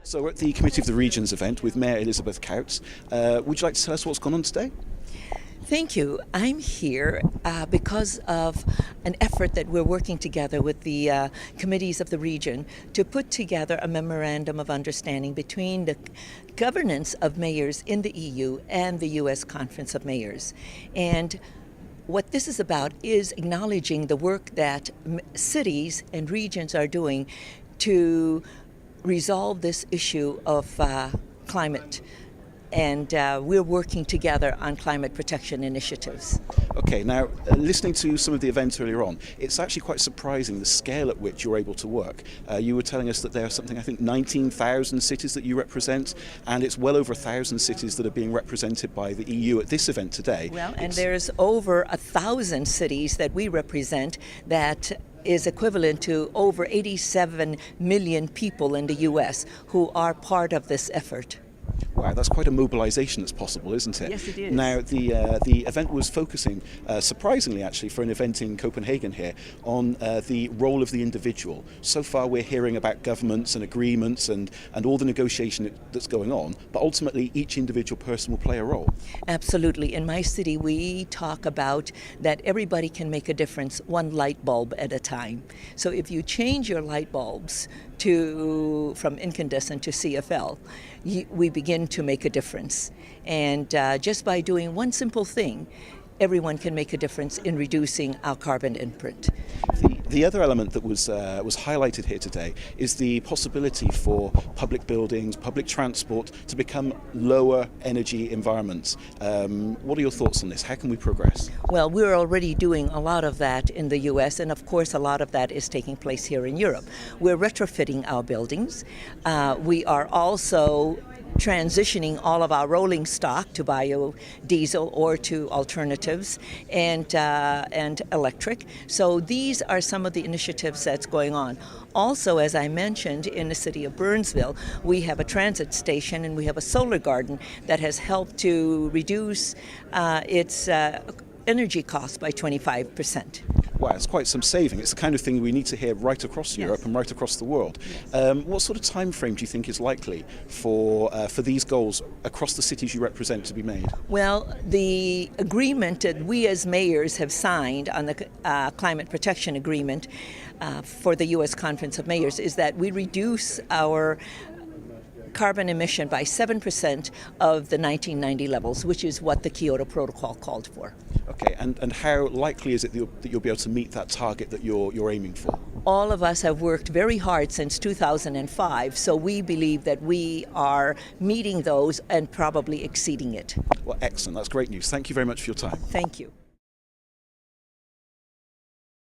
So we're at the Committee of the Regions event with Mayor Elisabeth Koutz. Would you like to tell us what's gone on today? Thank you. I'm here because of an effort that we're working together with the committees of the region to put together a memorandum of understanding between the governance of mayors in the EU and the U.S. Conference of Mayors. And what this is about is acknowledging the work that cities and regions are doing to resolve this issue of climate. And we're working together on climate protection initiatives. Okay, now listening to some of the events earlier on, it's actually quite surprising the scale at which you're able to work. You were telling us that there are something, I think, 19,000 cities that you represent, and it's well over 1,000 cities that are being represented by the EU at this event today. Well, and there's over 1,000 cities that we represent that is equivalent to over 87 million people in the U.S. who are part of this effort. Wow, that's quite a mobilisation that's possible, isn't it? Yes, it is. Now, the event was focusing, surprisingly actually, for an event in Copenhagen here, on the role of the individual. So far we're hearing about governments and agreements and all the negotiation that's going on, but ultimately each individual person will play a role. Absolutely. In my city, we talk about that everybody can make a difference one light bulb at a time. So if you change your light bulbs from incandescent to CFL, we begin to make a difference. And just by doing one simple thing, everyone can make a difference in reducing our carbon imprint. The other element that was highlighted here today is the possibility for public buildings, public transport to become lower energy environments. What are your thoughts on this? How can we progress? Well, we're already doing a lot of that in the US, and of course a lot of that is taking place here in Europe. We're retrofitting our buildings. We are also transitioning all of our rolling stock to biodiesel or to alternatives and electric. So these are some of the initiatives that's going on. Also, as I mentioned, in the city of Burnsville, we have a transit station and we have a solar garden that has helped to reduce its energy costs by 25%. Wow, it's quite some saving. It's the kind of thing we need to hear right across Europe and right across the world. Yes. What sort of time frame do you think is likely for these goals across the cities you represent to be made? Well, the agreement that we as mayors have signed on the climate protection agreement for the U.S. Conference of Mayors is that we reduce our carbon emission by 7% of the 1990 levels, which is what the Kyoto Protocol called for. Okay, and how likely is it that you'll be able to meet that target that you're aiming for? All of us have worked very hard since 2005, so we believe that we are meeting those and probably exceeding it. Well, excellent. That's great news. Thank you very much for your time. Thank you.